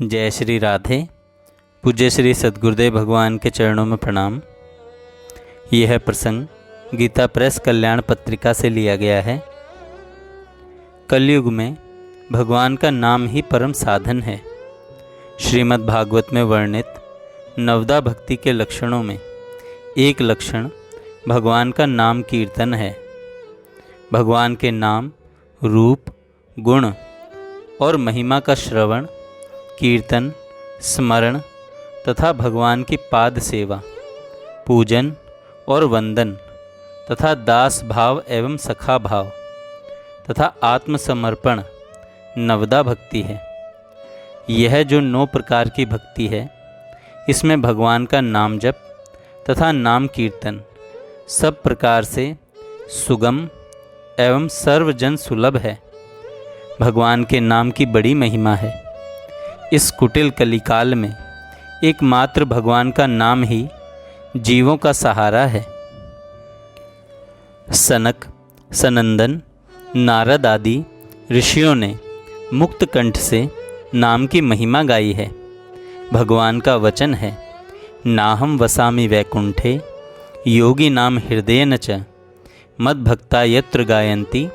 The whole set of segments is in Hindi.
जय श्री राधे। पूज्य श्री सद्गुरुदेव भगवान के चरणों में प्रणाम। यह प्रसंग गीता प्रेस कल्याण पत्रिका से लिया गया है। कलयुग में भगवान का नाम ही परम साधन है। श्रीमद् भागवत में वर्णित नवदा भक्ति के लक्षणों में एक लक्षण भगवान का नाम कीर्तन है। भगवान के नाम, रूप, गुण और महिमा का श्रवण, कीर्तन, स्मरण तथा भगवान की पाद सेवा, पूजन और वंदन तथा दास भाव एवं सखा भाव तथा आत्मसमर्पण नवदा भक्ति है। यह जो 9 प्रकार की भक्ति है, इसमें भगवान का नाम जप तथा नाम कीर्तन सब प्रकार से सुगम एवं सर्वजन सुलभ है। भगवान के नाम की बड़ी महिमा है। इस कुटिल कलिकाल में एकमात्र भगवान का नाम ही जीवों का सहारा है। सनक, सनंदन, नारद आदि ऋषियों ने मुक्त कंठ से नाम की महिमा गाई है। भगवान का वचन है, नाहम वसामि वैकुंठे योगी नाम हृदय न च मद्भक्ता यत्र गायन्ति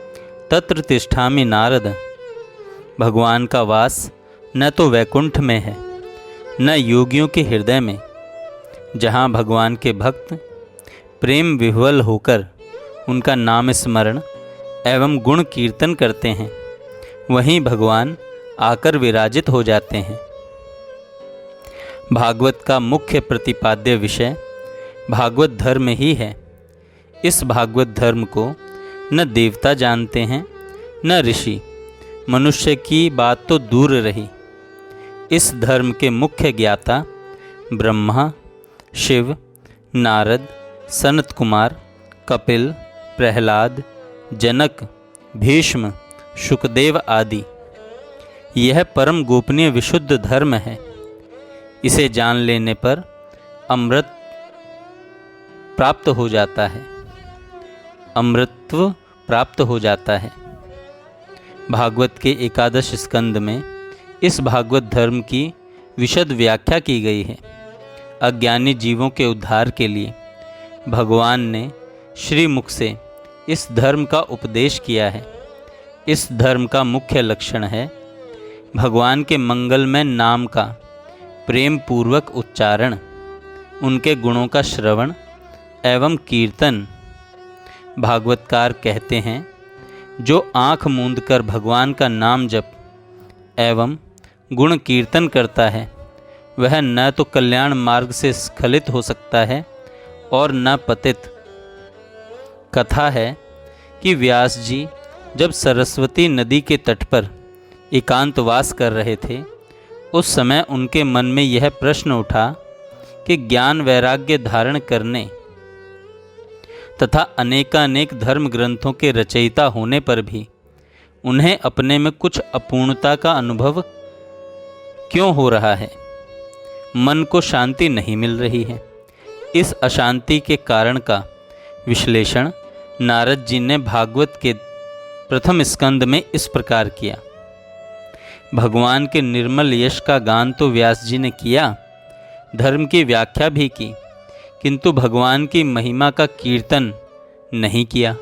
तत्र तिष्ठामि नारद। भगवान का वास न तो वैकुंठ में है, न योगियों के हृदय में। जहाँ भगवान के भक्त प्रेम विह्वल होकर उनका नाम स्मरण एवं गुण कीर्तन करते हैं, वहीं भगवान आकर विराजित हो जाते हैं। भागवत का मुख्य प्रतिपाद्य विषय भागवत धर्म ही है। इस भागवत धर्म को न देवता जानते हैं, न ऋषि। मनुष्य की बात तो दूर रही। इस धर्म के मुख्य ज्ञाता ब्रह्मा, शिव, नारद, सनत कुमार, कपिल, प्रहलाद, जनक, भीष्म, शुकदेव आदि। यह परम गोपनीय विशुद्ध धर्म है। इसे जान लेने पर अमृत प्राप्त हो जाता है, अमृतत्व प्राप्त हो जाता है। भागवत के 11 स्कंद में इस भागवत धर्म की विशद व्याख्या की गई है। अज्ञानी जीवों के उद्धार के लिए भगवान ने श्रीमुख से इस धर्म का उपदेश किया है। इस धर्म का मुख्य लक्षण है भगवान के मंगलमय नाम का प्रेम पूर्वक उच्चारण, उनके गुणों का श्रवण एवं कीर्तन। भागवतकार कहते हैं, जो आँख मूंद कर भगवान का नाम जप एवं गुण कीर्तन करता है, वह न तो कल्याण मार्ग से स्खलित हो सकता है और न पतित। कथा है कि व्यास जी जब सरस्वती नदी के तट पर एकांतवास कर रहे थे, उस समय उनके मन में यह प्रश्न उठा कि ज्ञान वैराग्य धारण करने तथा अनेकानेक धर्म ग्रंथों के रचयिता होने पर भी उन्हें अपने में कुछ अपूर्णता का अनुभव क्यों हो रहा है। मन को शांति नहीं मिल रही है। इस अशांति के कारण का विश्लेषण नारद जी ने भागवत के प्रथम स्कंद में इस प्रकार किया। भगवान के निर्मल यश का गान तो व्यास जी ने किया, धर्म की व्याख्या भी की, किंतु भगवान की महिमा का कीर्तन नहीं किया।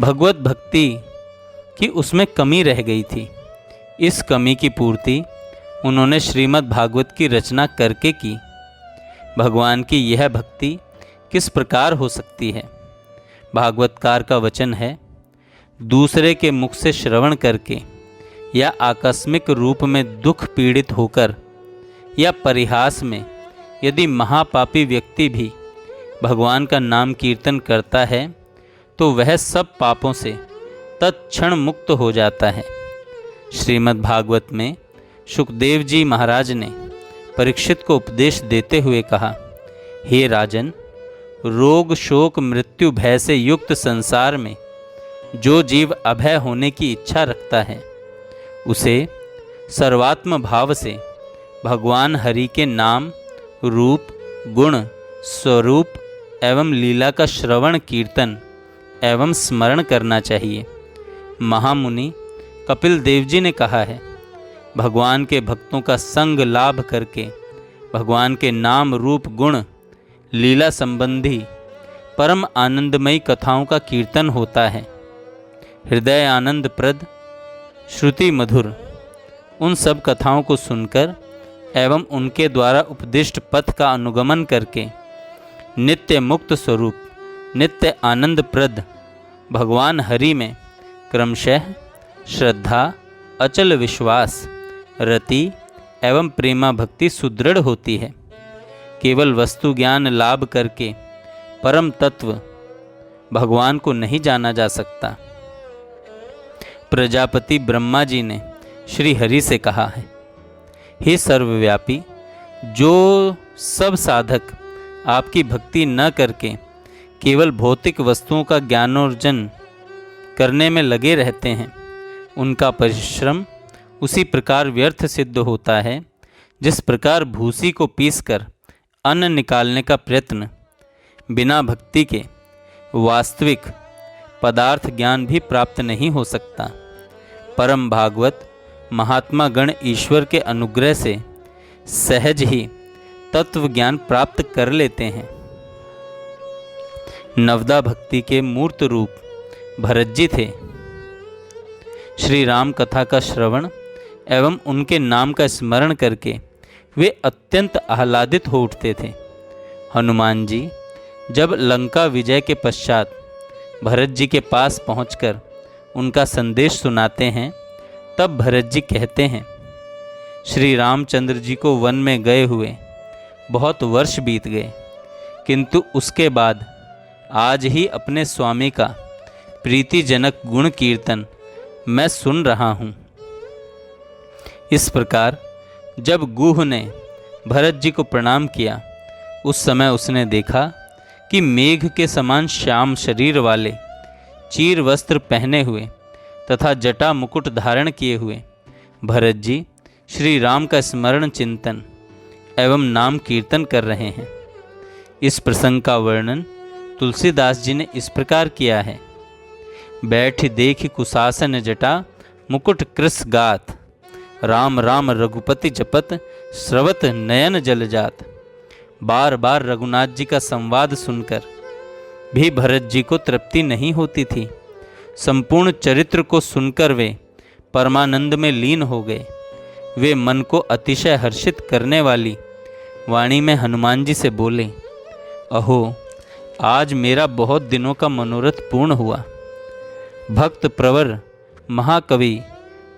भगवत भक्ति की उसमें कमी रह गई थी। इस कमी की पूर्ति उन्होंने श्रीमद् भागवत की रचना करके की। भगवान की यह भक्ति किस प्रकार हो सकती है? भागवतकार का वचन है, दूसरे के मुख से श्रवण करके या आकस्मिक रूप में दुख पीड़ित होकर या परिहास में यदि महापापी व्यक्ति भी भगवान का नाम कीर्तन करता है, तो वह सब पापों से तत्क्षण मुक्त हो जाता है। श्रीमद् भागवत में शुकदेव जी महाराज ने परीक्षित को उपदेश देते हुए कहा, हे राजन, रोग शोक मृत्यु भय से युक्त संसार में जो जीव अभय होने की इच्छा रखता है, उसे सर्वात्म भाव से भगवान हरि के नाम, रूप, गुण, स्वरूप एवं लीला का श्रवण कीर्तन एवं स्मरण करना चाहिए। महामुनि कपिल देव जी ने कहा है, भगवान के भक्तों का संग लाभ करके भगवान के नाम रूप गुण लीला संबंधी परम आनंदमयी कथाओं का कीर्तन होता है। हृदय आनंद प्रद, श्रुति मधुर उन सब कथाओं को सुनकर एवं उनके द्वारा उपदिष्ट पथ का अनुगमन करके नित्य मुक्त स्वरूप, नित्य आनंद प्रद भगवान हरि में क्रमशः श्रद्धा, अचल विश्वास, रति एवं प्रेमा भक्ति सुदृढ़ होती है। केवल वस्तु ज्ञान लाभ करके परम तत्व भगवान को नहीं जाना जा सकता। प्रजापति ब्रह्मा जी ने श्री हरि से कहा है, हे सर्वव्यापी, जो सब साधक आपकी भक्ति न करके केवल भौतिक वस्तुओं का ज्ञानोर्जन करने में लगे रहते हैं, उनका परिश्रम उसी प्रकार व्यर्थ सिद्ध होता है जिस प्रकार भूसी को पीसकर अन्न निकालने का प्रयत्न बिना भक्ति के वास्तविक पदार्थ ज्ञान भी प्राप्त नहीं हो सकता। परम भागवत महात्मा गण ईश्वर के अनुग्रह से सहज ही तत्व ज्ञान प्राप्त कर लेते हैं। नवदा भक्ति के मूर्त रूप भरत जी थे। श्री राम कथा का श्रवण एवं उनके नाम का स्मरण करके वे अत्यंत आह्लादित हो उठते थे। हनुमान जी जब लंका विजय के पश्चात भरत जी के पास पहुंचकर उनका संदेश सुनाते हैं, तब भरत जी कहते हैं, श्री रामचंद्र जी को वन में गए हुए बहुत वर्ष बीत गए, किंतु उसके बाद आज ही अपने स्वामी का प्रीतिजनक गुण कीर्तन मैं सुन रहा हूँ। इस प्रकार जब गुह ने भरत जी को प्रणाम किया, उस समय उसने देखा कि मेघ के समान श्याम शरीर वाले, चीर वस्त्र पहने हुए तथा जटा मुकुट धारण किए हुए भरत जी श्री राम का स्मरण चिंतन एवं नाम कीर्तन कर रहे हैं। इस प्रसंग का वर्णन तुलसीदास जी ने इस प्रकार किया है, बैठ देख कुशासन जटा मुकुट कृस गात, राम राम रघुपति जपत स्रवत नयन जल जात। बार बार रघुनाथ जी का संवाद सुनकर भी भरत जी को तृप्ति नहीं होती थी। संपूर्ण चरित्र को सुनकर वे परमानंद में लीन हो गए। वे मन को अतिशय हर्षित करने वाली वाणी में हनुमान जी से बोले, अहो, आज मेरा बहुत दिनों का मनोरथ पूर्ण हुआ। भक्त प्रवर महाकवि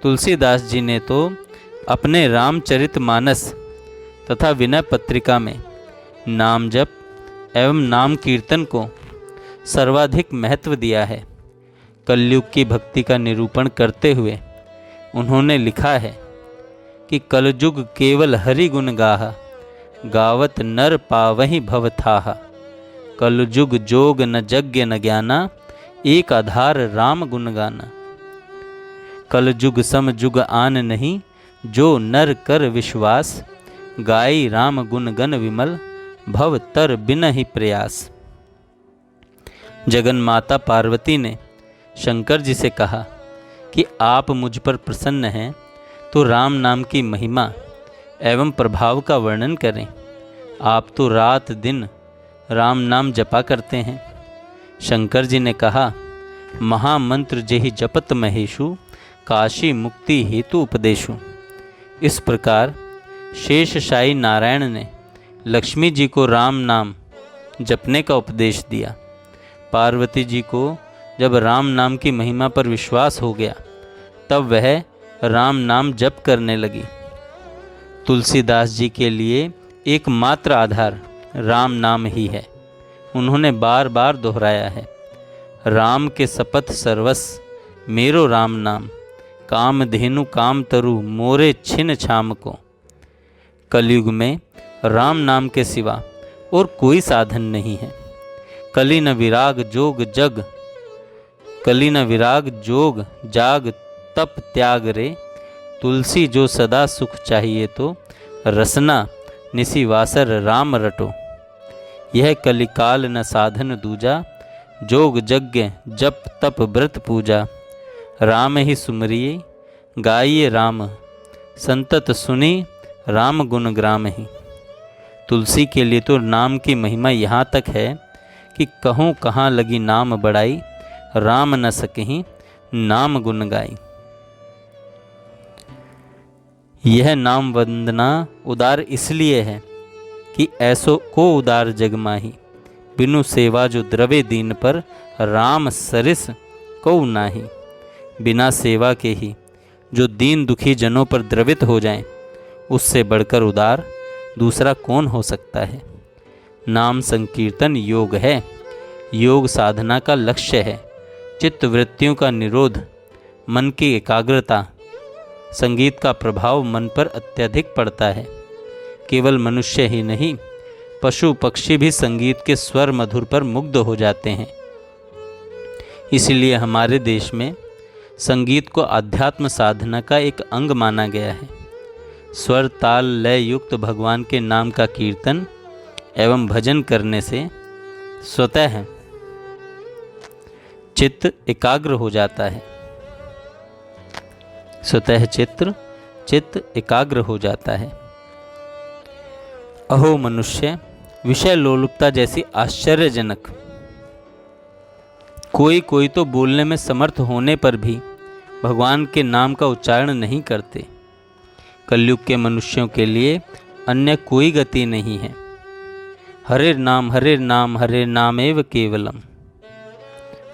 तुलसीदास जी ने तो अपने रामचरितमानस तथा विनय पत्रिका में नाम जप एवं नाम कीर्तन को सर्वाधिक महत्व दिया है। कलयुग की भक्ति का निरूपण करते हुए उन्होंने लिखा है कि कलयुग केवल हरि गुण गाहा, गावत नर पावहि भव थाहा। कलयुग जोग न यज्ञ न ज्ञाना, एक आधार राम गुण गाना। कलयुग सम जुग आन नहीं, जो नर कर विश्वास। गाई राम गुण गण विमल, भव तर बिन ही प्रयास। जगन माता पार्वती ने शंकर जी से कहा कि आप मुझ पर प्रसन्न हैं तो राम नाम की महिमा एवं प्रभाव का वर्णन करें। आप तो रात दिन राम नाम जपा करते हैं। शंकर जी ने कहा, महामंत्र जेहि जपत महेशु, काशी मुक्ति हेतु उपदेशु। इस प्रकार शेषशाही नारायण ने लक्ष्मी जी को राम नाम जपने का उपदेश दिया। पार्वती जी को जब राम नाम की महिमा पर विश्वास हो गया, तब वह राम नाम जप करने लगी। तुलसीदास जी के लिए एकमात्र आधार राम नाम ही है। उन्होंने बार बार दोहराया है, राम के सपथ सर्वस्व मेरो राम नाम, काम धेनु काम तरु मोरे छिन छाम को। कलयुग में राम नाम के सिवा और कोई साधन नहीं है। कली न विराग जोग जग, कली न विराग जोग जाग तप त्याग रे। तुलसी जो सदा सुख चाहिए तो, रसना निसी वासर राम रटो। यह कलिकाल न साधन दूजा, जोग यज्ञ जप तप व्रत पूजा। राम ही सुमरिए गाइए राम, संतत सुनी राम गुण ग्राम ही। तुलसी के लिए तो नाम की महिमा यहाँ तक है कि कहूँ कहाँ लगी नाम बड़ाई, राम न सकहीं नाम गुण गाई। यह नाम वंदना उदार इसलिए है कि ऐसो को उदार जग माही, बिनु सेवा जो द्रवे दीन पर, राम सरिस को नाही। बिना सेवा के ही जो दीन दुखी जनों पर द्रवित हो जाएं, उससे बढ़कर उदार दूसरा कौन हो सकता है। नाम संकीर्तन योग है, योग साधना का लक्ष्य है। चित्त वृत्तियों का निरोध, मन की एकाग्रता। संगीत का प्रभाव मन पर अत्यधिक पड़ता है। केवल मनुष्य ही नहीं, पशु पक्षी भी संगीत के स्वर मधुर पर मुग्ध हो जाते हैं। इसलिए हमारे देश में संगीत को आध्यात्म साधना का एक अंग माना गया है। स्वर ताल लय युक्त भगवान के नाम का कीर्तन एवं भजन करने से स्वतः चित्त एकाग्र हो जाता है। स्वतः चित्त एकाग्र हो जाता है। अहो मनुष्य, विषय लोलुपता जैसी आश्चर्यजनक, कोई तो बोलने में समर्थ होने पर भी भगवान के नाम का उच्चारण नहीं करते। कलयुग के मनुष्यों के लिए अन्य कोई गति नहीं है। हरे नाम हरे नाम एव केवलम।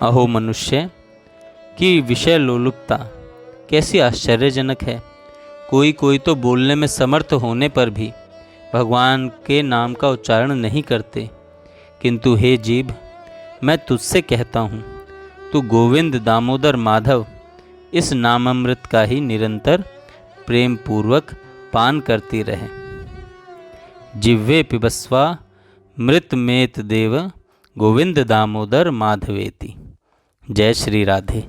अहो मनुष्य की विषय लोलुपता कैसी आश्चर्यजनक है। कोई तो बोलने में समर्थ होने पर भी भगवान के नाम का उच्चारण नहीं करते। किंतु हे जीभ, मैं तुझसे कहता हूँ, तू गोविंद दामोदर माधव इस नामामृत का ही निरंतर प्रेम पूर्वक पान करती रहे। जिह्वे पिबस्वा मृतमेत देव, गोविंद दामोदर माधवेति। जय श्री राधे।